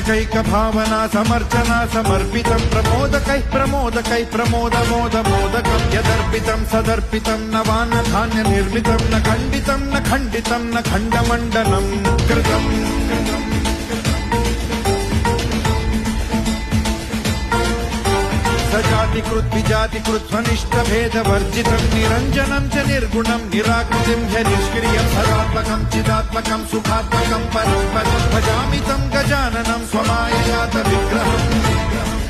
सार्थकैक भावना समर्चना समर्पितं प्रमोदकै प्रमोदमोदमोदकं यदर्पितं सदर्पितं नवान्न धान्य निर्मितं न खण्डितं न खण्डमण्डनं कृतम् सजातिकृत विजातिकृत स्वनिष्ठ भेद वर्जितं निरञ्जनं च निर्गुणं निराकृतिं च निष्क्रियं सदात्मकं चिदात्मकं सुखात्मकं परं भजामि तं गजाननं स्वमाययात विग्रहम्